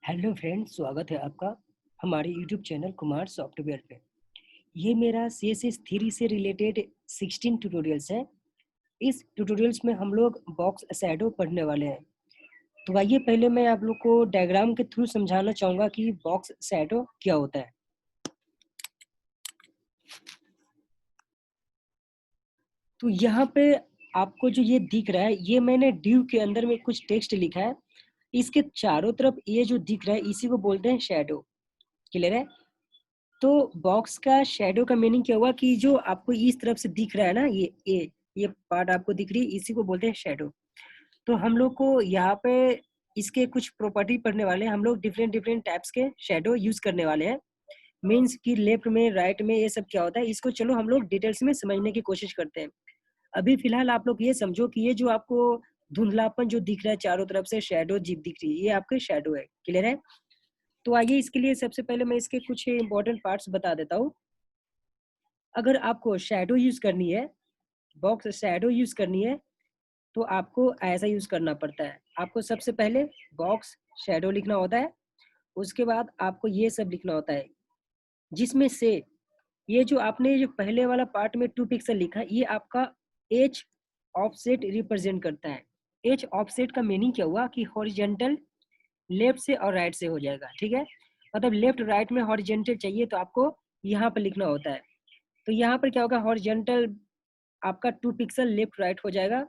Hello friends, स्वागत है आपका हमारे यूट्यूब चैनल कुमार सॉफ्टवेयर पे। ये मेरा CSS थ्री से रिलेटेड 16 ट्यूटोरियल्स है। इस ट्यूटोरियल्स में हम लोग बॉक्स शैडो पढ़ने वाले हैं। तो आइए पहले मैं आप लोग को डायग्राम के थ्रू समझाना चाहूँगा कि बॉक्स शैडो क्या होता है। तो यहाँ पे आपको जो ये दिख रहा है, ये मैंने डिव के अंदर में कुछ टेक्स्ट लिखा है। इसके चारों तरफ ये जो दिख रहा है इसी को बोलते हैं शैडो। क्लियर है? तो बॉक्स का शैडो का मीनिंग क्या हुआ कि जो आपको इस तरफ से दिख रहा है ना, ये पार्ट आपको दिख रही है, इसी को बोलते हैं शैडो। तो हम लोग को यहाँ पे इसके कुछ प्रॉपर्टी पढ़ने वाले हैं। हम लोग डिफरेंट डिफरेंट टाइप्स के शैडो यूज करने वाले हैं। मीन्स कि लेफ्ट में, राइट में, ये सब क्या होता है, इसको चलो हम लोग डिटेल्स में समझने की कोशिश करते हैं। अभी फिलहाल आप लोग ये समझो कि ये जो आपको धुंधलापन जो दिख रहा है चारों तरफ से, शैडो जीप दिख रही है, ये आपके शैडो है। क्लियर है? तो आइए इसके लिए सबसे पहले मैं इसके कुछ इंपॉर्टेंट पार्ट्स बता देता हूँ। अगर आपको शैडो यूज करनी है, बॉक्स शैडो यूज करनी है, तो आपको ऐसा यूज करना पड़ता है। आपको सबसे पहले बॉक्स शैडो लिखना होता है। उसके बाद आपको ये सब लिखना होता है, जिसमें से ये जो आपने जो पहले वाला पार्ट में 2 पिक्सल लिखा, ये आपका एज ऑफसेट रिप्रेजेंट करता है। एज ऑफसेट का मीनिंग क्या हुआ कि हॉरिजेंटल लेफ्ट से और राइट से हो जाएगा। ठीक है? मतलब लेफ्ट राइट में हॉरिजेंटल चाहिए तो आपको यहाँ पर लिखना होता है। तो यहाँ पर क्या होगा, हॉरिजेंटल आपका 2 पिक्सल लेफ्ट राइट हो जाएगा।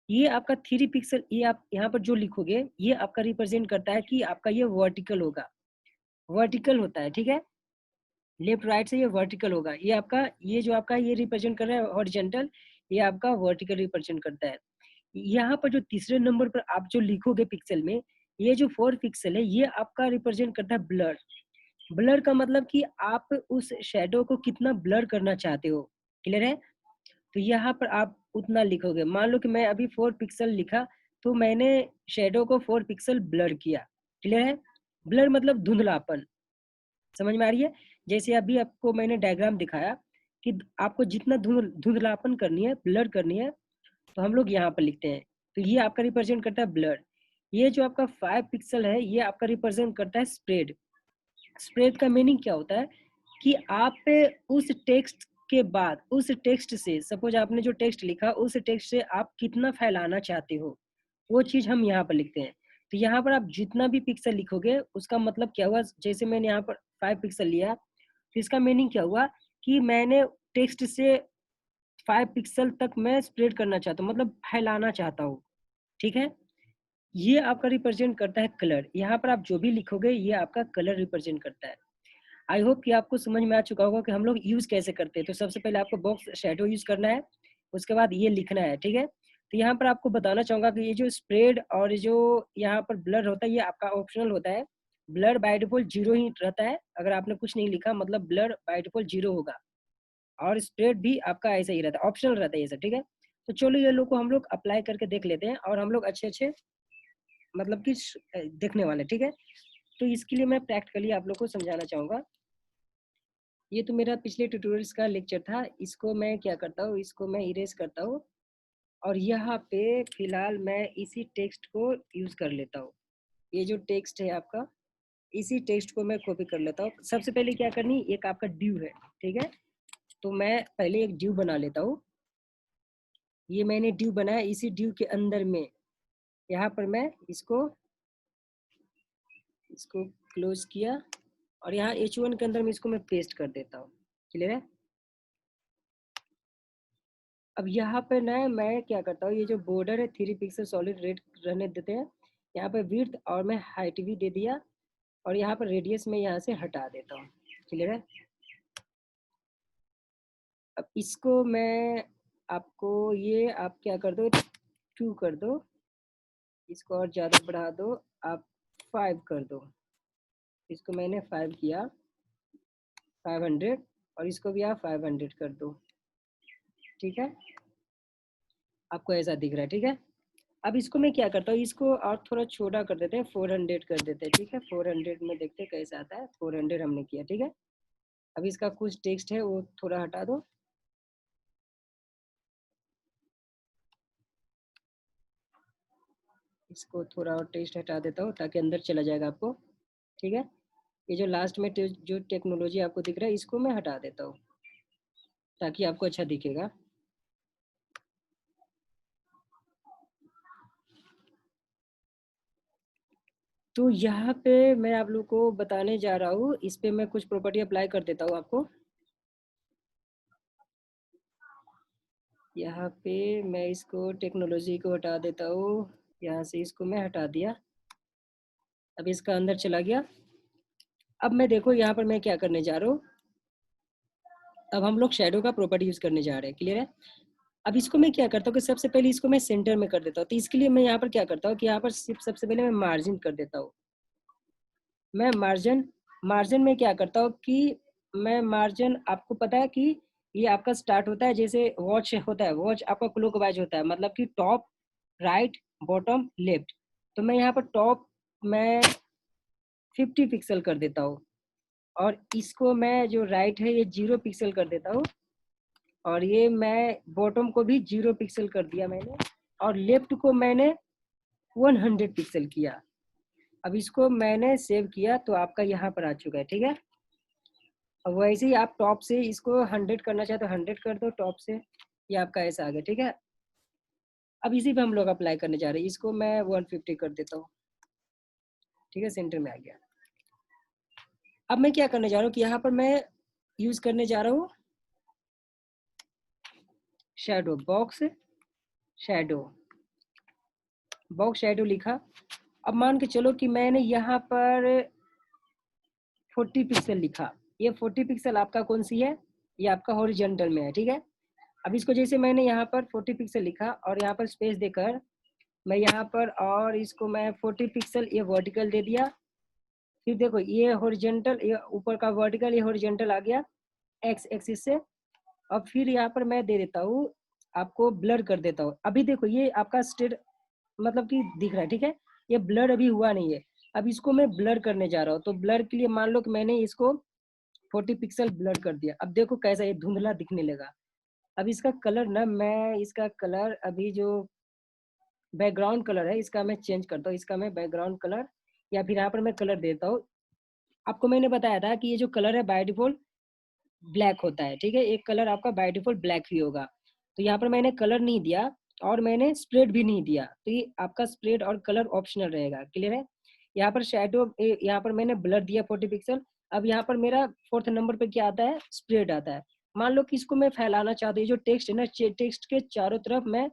ये आपका 3 पिक्सल, ये आप यहाँ पर जो लिखोगे ये आपका रिप्रेजेंट करता है कि आपका ये वर्टिकल होगा, वर्टिकल होता है। ठीक है? लेफ्ट राइट से ये वर्टिकल होगा। ये आपका, ये जो आपका ये रिप्रेजेंट कर रहा है हॉरिजेंटल, ये आपका वर्टिकल रिप्रेजेंट करता है। यहाँ पर जो तीसरे नंबर पर आप जो लिखोगे पिक्सल में, ये जो 4 पिक्सल है, ये आपका रिप्रेजेंट करता है ब्लर। ब्लर का मतलब कि आप उस शैडो को कितना ब्लर करना चाहते हो। क्लियर है? तो यहाँ पर आप उतना लिखोगे। मान लो कि मैं अभी 4 पिक्सल लिखा, तो मैंने शेडो को 4 पिक्सल ब्लर किया। क्लियर है? ब्लर मतलब धुंधलापन। समझ में आ रही है? जैसे अभी आपको मैंने डायग्राम दिखाया कि आपको जितना धुंधलापन करनी है, ब्लर करनी है, तो हम लोग यहाँ पर लिखते हैं। तो ये आपका रिप्रेजेंट करता है ब्लर। ये जो आपका 5 पिक्सल है, ये आपका रिप्रेजेंट करता है स्प्रेड। स्प्रेड का मीनिंग क्या होता है कि आप उस टेक्स्ट के बाद, उस टेक्स्ट से, सपोज आपने जो टेक्स्ट लिखा उस टेक्स्ट से आप कितना फैलाना चाहते हो, वो चीज हम यहाँ पर लिखते हैं। तो यहाँ पर आप जितना भी पिक्सल लिखोगे उसका मतलब क्या हुआ, जैसे मैंने यहाँ पर 5 पिक्सल लिया, तो इसका मीनिंग क्या हुआ कि मैंने टेक्स्ट से 5 पिक्सल तक मैं स्प्रेड करना चाहता हूँ, मतलब फैलाना चाहता हूँ। ठीक है? ये आपका रिप्रेजेंट करता है कलर। यहाँ पर आप जो भी लिखोगे ये आपका कलर रिप्रेजेंट करता है। आई होप कि आपको समझ में आ चुका होगा कि हम लोग यूज कैसे करते हैं। तो सबसे पहले आपको बॉक्स शैडो यूज करना है, उसके बाद ये लिखना है। ठीक है? तो यहाँ पर आपको बताना चाहूंगा कि ये जो स्प्रेड और जो यहाँ पर ब्लर होता है, ये आपका ऑप्शनल होता है। ब्लर बाय डिफॉल्ट 0 ही रहता है। अगर आपने कुछ नहीं लिखा मतलब ब्लर बाय डिफॉल्ट 0 होगा, और स्प्रेड भी आपका ऐसा ही रहता है, ऑप्शनल रहता है ये सब। ठीक है? तो चलो ये लोग को हम लोग अप्लाई करके देख लेते हैं, और हम लोग अच्छे अच्छे मतलब कि देखने वाले। ठीक है? तो इसके लिए मैं प्रैक्टिकली आप लोग को समझाना चाहूंगा। ये तो मेरा पिछले ट्यूटोरियल्स का लेक्चर था। इसको मैं क्या करता हूँ, इसको मैं इरेज करता हूँ, और यहाँ पे फिलहाल मैं इसी टेक्स्ट को यूज कर लेता हूँ। ये जो टेक्स्ट है आपका, इसी टेक्स्ट को मैं कॉपी कर लेता हूँ। सबसे पहले क्या करनी, एक आपका ड्यू है। ठीक है? तो मैं पहले एक ड्यू बना लेता हूँ। ये मैंने ड्यू बनाया, इसी ड्यू के अंदर में यहाँ पर मैं इसको इसको क्लोज किया, और यहाँ H1 के अंदर में इसको मैं पेस्ट कर देता हूँ। क्लियर है? अब यहाँ पे ना मैं क्या करता हूँ, ये जो बॉर्डर है 3 पिक्सल सॉलिड रेड रहने देते हैं। यहाँ पे विड्थ और मैं हाइट भी दे दिया, और यहाँ पर रेडियस में यहाँ से हटा देता हूँ। क्लियर है? अब इसको मैं आपको, ये आप क्या कर दो, 2 कर दो, इसको और ज़्यादा बढ़ा दो, आप 5 कर दो। इसको मैंने 5 किया, 500, और इसको भी आप 500 कर दो। ठीक है? आपको ऐसा दिख रहा है? ठीक है? अब इसको मैं क्या करता हूँ, इसको और थोड़ा छोटा कर देते हैं, 400 कर देते हैं। ठीक है? 400 में देखते हैं कैसा आता है। 400 हमने किया। ठीक है? अब इसका कुछ टेक्स्ट है वो थोड़ा हटा दो। इसको थोड़ा और टेक्स्ट हटा देता हूँ ताकि अंदर चला जाएगा आपको। ठीक है। ये जो लास्ट में जो टेक्नोलॉजी आपको दिख रहा है इसको मैं हटा देता हूँ ताकि आपको अच्छा दिखेगा। तो यहाँ पे मैं आप लोग को बताने जा रहा हूँ, इस पे मैं कुछ प्रॉपर्टी अप्लाई कर देता हूँ आपको। यहाँ पे मैं इसको टेक्नोलॉजी को हटा देता हूँ, यहाँ से इसको मैं हटा दिया। अब इसका अंदर चला गया। अब मैं देखो यहाँ पर मैं क्या करने जा रहा हूँ। अब हम लोग शेडो का प्रॉपर्टी यूज करने जा रहे हैं, क्लियर है। अब इसको मैं क्या करता हूँ कि सबसे पहले इसको मैं सेंटर में कर देता हूँ। तो इसके लिए मैं यहाँ पर क्या करता हूँ कि यहाँ पर सिर्फ सबसे पहले मैं मार्जिन कर देता हूँ। मैं मार्जिन मार्जिन में क्या करता हूँ कि मैं मार्जिन, आपको पता है कि ये आपका स्टार्ट होता है जैसे वॉच होता है, वॉच आपका क्लॉकवाइज होता है, मतलब कि टॉप, राइट, बॉटम, लेफ्ट। तो मैं यहाँ पर टॉप मैं 50 पिक्सल कर देता हूँ, और इसको मैं जो राइट है ये 0 पिक्सल कर देता हूँ, और ये मैं बॉटम को भी 0 पिक्सल कर दिया मैंने, और लेफ्ट को मैंने 100 पिक्सल किया। अब इसको मैंने सेव किया तो आपका यहाँ पर आ चुका है, ठीक है। अब वैसे ही आप टॉप से इसको 100 करना चाहते हो 100 कर दो टॉप से, ये आपका ऐसा आ गया, ठीक है। अब इसी पे हम लोग अप्लाई करने जा रहे हैं, इसको मैं 150 कर देता हूँ, ठीक है, सेंटर में आ गया। अब मैं क्या करने जा रहा हूँ कि यहाँ पर मैं यूज करने जा रहा हूँ shadow, box shadow, box shadow लिखा। अब मान के चलो कि मैंने यहाँ पर 40 पिक्सल लिखा। ये 40 पिक्सल आपका कौन सी है, ये आपका हॉरिजॉन्टल में है, ठीक है। अब इसको जैसे मैंने यहाँ पर 40 पिक्सल लिखा और यहाँ पर स्पेस देकर मैं यहाँ पर, और इसको मैं 40 पिक्सल ये वर्टिकल दे दिया। फिर देखो ये हॉरिजॉन्टल, ये ऊपर का वर्टिकल, ये हॉरिजॉन्टल आ गया एक्स एक्सिस से। अब फिर यहाँ पर मैं दे देता हूँ, आपको ब्लर कर देता हूँ। अभी देखो ये आपका स्टेट मतलब कि दिख रहा है, ठीक है। ये ब्लर अभी हुआ नहीं है। अब इसको मैं ब्लर करने जा रहा हूँ, तो ब्लर के लिए मान लो कि मैंने इसको 40 पिक्सल ब्लर कर दिया। अब देखो कैसा ये धुंधला दिखने लगा। अब इसका कलर ना, मैं इसका कलर अभी जो बैकग्राउंड कलर है इसका मैं चेंज करता हूँ। इसका मैं बैकग्राउंड कलर, या फिर यहाँ पर मैं कलर देता हूँ। आपको मैंने बताया था कि ये जो कलर है बाय डिफॉल्ट ब्लैक होता है, ठीक है। एक कलर आपका बाय डिफॉल्ट ब्लैक ही होगा। तो यहाँ पर मैंने कलर नहीं दिया और मैंने स्प्रेड भी नहीं दिया, तो ये आपका स्प्रेड और कलर ऑप्शनल रहेगा, क्लियर है। यहाँ पर शेडो, यहाँ पर मैंने ब्लर दिया 40 पिक्सल। अब यहाँ पर मेरा फोर्थ नंबर पे क्या आता है, स्प्रेड आता है। मान लो कि इसको मैं फैलाना चाहता हूँ, ये जो टेक्स्ट है ना, टेक्स्ट के चारों तरफ मैं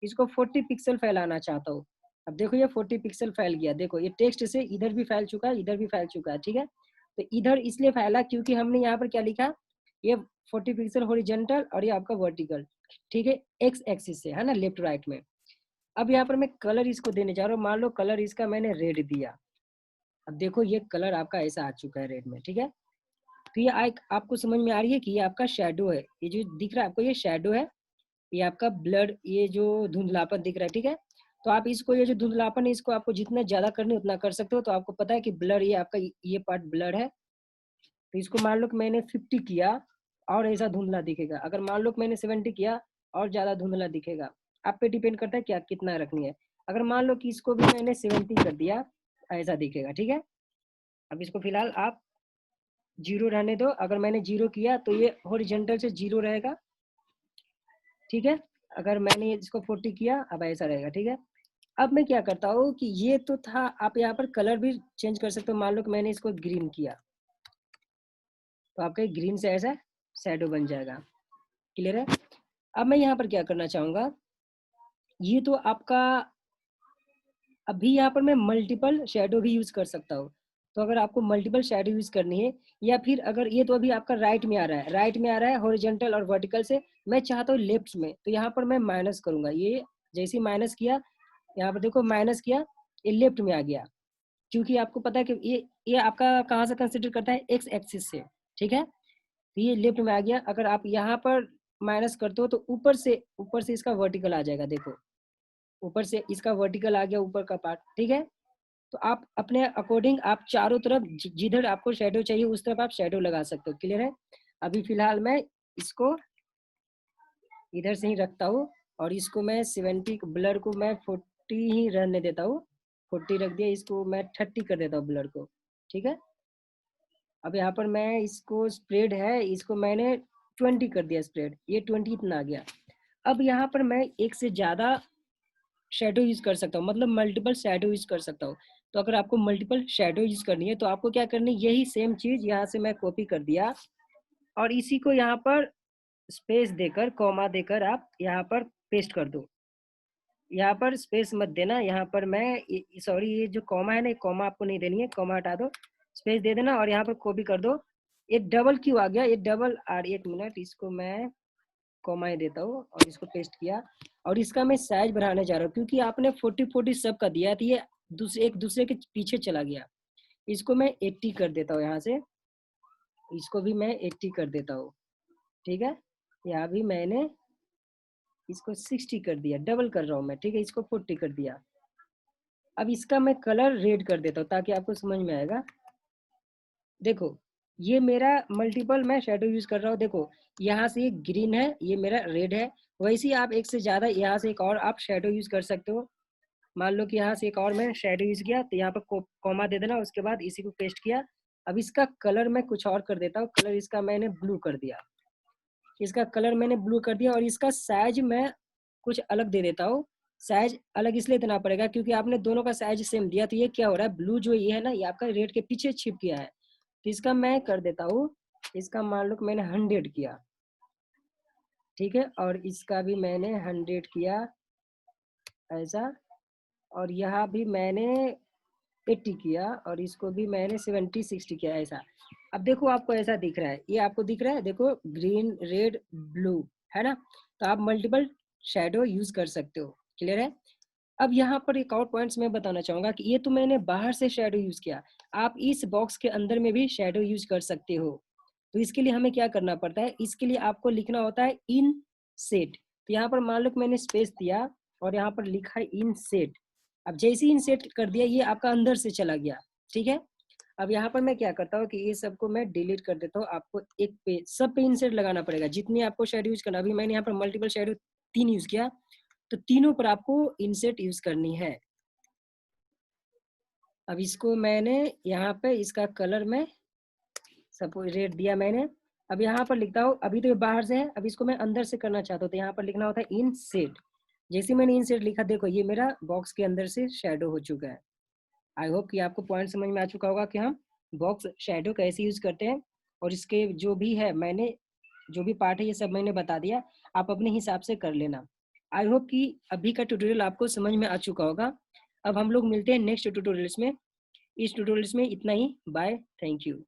इसको 40 पिक्सल फैलाना चाहता हूँ। अब देखो ये 40 पिक्सल फैल गया, देखो ये टेक्स्ट से इधर भी फैल चुका है, इधर भी फैल चुका है, ठीक है। तो इधर इसलिए फैला क्योंकि हमने यहाँ पर क्या लिखा, ये 40 पिक्सल हॉरिजॉन्टल और ये आपका वर्टिकल, ठीक है, एक्स एक्सिस से, है ना, लेफ्ट राइट में। अब यहाँ पर मैं कलर इसको देने जा रहा हूँ, मान लो कलर इसका मैंने रेड दिया। अब देखो ये कलर आपका ऐसा आ चुका है रेड में, ठीक है। तो ये आपको समझ में आ रही है कि ये आपका शेडो है, ये जो दिख रहा है आपको ये शेडो है, ये आपका ब्लड, ये जो धुंधलापन दिख रहा है, ठीक है। तो आप इसको, ये जो धुंधलापन है इसको आपको जितना ज्यादा करने उतना कर सकते हो। तो आपको पता है कि ब्लड, ये आपका ये पार्ट ब्लड है, तो इसको मान लो कि मैंने 50 किया और ऐसा धुंधला दिखेगा। अगर मान लो कि मैंने 70 किया और ज़्यादा धुंधला दिखेगा। आप पे डिपेंड करता है क्या कितना रखनी है। अगर मान लो कि इसको भी मैंने 70 कर दिया, ऐसा दिखेगा, ठीक है। अब इसको फिलहाल आप 0 रहने दो। अगर मैंने 0 किया तो ये हॉरिजॉन्टल से 0 रहेगा, ठीक है। अगर मैंने इसको 40 किया अब ऐसा रहेगा, ठीक है। अब मैं क्या करता हूँ कि ये तो था, आप यहाँ पर कलर भी चेंज कर सकते हो। मान लो कि मैंने इसको ग्रीन किया तो आपका ग्रीन से ऐसा शैडो बन जाएगा, क्लियर है। अब मैं यहाँ पर क्या करना चाहूंगा, ये तो आपका, अभी यहाँ पर मैं मल्टीपल शेडो भी यूज कर सकता हूँ। तो अगर आपको मल्टीपल शेडो यूज करनी है, या फिर अगर ये तो अभी आपका राइट में आ रहा है, राइट में आ रहा है हॉरिजॉन्टल और वर्टिकल से, मैं चाहता हूँ लेफ्ट में, तो यहाँ पर मैं माइनस करूंगा। ये जैसे ही माइनस किया, यहाँ पर देखो माइनस किया, ये लेफ्ट में आ गया। क्योंकि आपको पता है कि ये आपका कहाँ से कंसिडर करता है, एक्स एक्सिस से, ठीक है। तो ये लेफ्ट में आ गया। अगर आप यहाँ पर माइनस करते हो तो ऊपर से इसका वर्टिकल आ जाएगा, देखो ऊपर से इसका वर्टिकल आ गया, ऊपर का पार्ट, ठीक है। तो आप अपने अकॉर्डिंग आप चारों तरफ जिधर आपको शेडो चाहिए उस तरफ आप शेडो लगा सकते हो, क्लियर है। अभी फिलहाल मैं इसको इधर से ही रखता हूँ, और इसको मैं 70, ब्लर को मैं 40 ही रहने देता हूँ। 40 रख दिया, इसको मैं 30 कर देता हूँ ब्लर को। ठीक है। अब यहाँ पर मैं इसको स्प्रेड है, इसको मैंने 20 कर दिया स्प्रेड, ये 20 इतना आ गया। अब यहाँ पर मैं एक से ज़्यादा शैडो यूज़ कर सकता हूँ, मतलब मल्टीपल शैडो यूज़ कर सकता हूँ। तो अगर आपको मल्टीपल शैडो यूज़ करनी है तो आपको क्या करनी है, यही सेम चीज़ यहाँ से मैं कॉपी कर दिया और इसी को यहाँ पर स्पेस देकर, कॉमा देकर आप यहाँ पर पेस्ट कर दो। यहाँ पर स्पेस मत देना, यहाँ पर मैं सॉरी ये जो कॉमा है ना, कॉमा आपको नहीं देनी है, कॉमा हटा दो, स्पेस दे देना और यहाँ पर कॉपी कर दो। एक डबल क्यों आ गया, ये डबल और एक मिनट, इसको मैं कॉमा ही देता हूँ और इसको पेस्ट किया और इसका मैं साइज बढ़ाने जा रहा हूँ क्योंकि आपने 40-40 सब का दिया तो ये एक दूसरे के पीछे चला गया। इसको मैं 80 कर देता हूँ यहाँ से, इसको भी मैं 80 कर देता हूँ। ठीक है, यहाँ भी मैंने इसको 60 कर दिया, डबल कर रहा हूँ मैं। ठीक है, इसको 40 कर दिया। अब इसका मैं कलर रेड कर देता हूँ ताकि आपको समझ में आएगा। देखो ये मेरा मल्टीपल मैं शेडो यूज कर रहा हूँ। देखो यहाँ से ये ग्रीन है, ये मेरा रेड है। वैसे ही आप एक से ज्यादा यहाँ से एक और आप शेडो यूज कर सकते हो। मान लो कि यहाँ से एक और मैं शेडो यूज किया तो यहाँ पर कॉमा दे देना, उसके बाद इसी को पेस्ट किया। अब इसका कलर मैं कुछ और कर देता हूँ, कलर इसका मैंने ब्लू कर दिया, इसका कलर मैंने ब्लू कर दिया और इसका साइज मैं कुछ अलग दे देता हूँ। साइज अलग इसलिए देना पड़ेगा क्योंकि आपने दोनों का साइज सेम दिया, तो ये क्या हो रहा है, ब्लू जो ये है ना, ये आपका रेड के पीछे छिप गया है। तो इसका मैं कर देता हूँ, इसका मान लो कि मैंने 100 किया। ठीक है, और इसका भी मैंने 100 किया ऐसा, और यहाँ भी मैंने 80 किया और इसको भी मैंने 70-60 किया ऐसा। अब देखो आपको ऐसा दिख रहा है, ये आपको दिख रहा है, देखो ग्रीन रेड ब्लू है ना। तो आप मल्टीपल शेडो यूज कर सकते हो। क्लियर है। अब यहाँ पर एक और पॉइंट्स मैं बताना चाहूंगा कि ये तो मैंने बाहर से शेडो यूज किया, आप इस बॉक्स के अंदर में भी शेडो यूज कर सकते हो। तो इसके लिए हमें क्या करना पड़ता है, इसके लिए आपको लिखना होता है इन सेट। तो यहाँ पर मान लो कि मैंने स्पेस दिया और यहाँ पर लिखा है इन सेट। अब जैसे ही इन सेट कर दिया, ये आपका अंदर से चला गया। ठीक है, अब यहाँ पर मैं क्या करता हूँ कि ये सबको मैं डिलीट कर देता हूँ। आपको एक पे सब पे इंसेट लगाना पड़ेगा, जितनी आपको शेडो यूज करना। अभी मैंने यहाँ पर मल्टीपल शेडो 3 यूज किया, तो तीनों पर आपको इंसेट यूज करनी है। अब इसको मैंने यहाँ पे इसका कलर में सपोज रेड दिया मैंने। अब यहाँ पर लिखता हूँ, अभी तो ये बाहर से है, अब इसको मैं अंदर से करना चाहता हूँ, तो यहाँ पर लिखना होता है इन सेट। जैसे मैंने इन सेट लिखा, देखो ये मेरा बॉक्स के अंदर से शेडो हो चुका है। आई होप कि आपको पॉइंट समझ में आ चुका होगा कि हम बॉक्स शेडो कैसे यूज करते हैं। और इसके जो भी है, मैंने जो भी पार्ट है ये सब मैंने बता दिया, आप अपने हिसाब से कर लेना। आई होप कि अभी का ट्यूटोरियल आपको समझ में आ चुका होगा। अब हम लोग मिलते हैं नेक्स्ट ट्यूटोरियल्स में। इस ट्यूटोरियल्स में इतना ही, बाय, थैंक यू।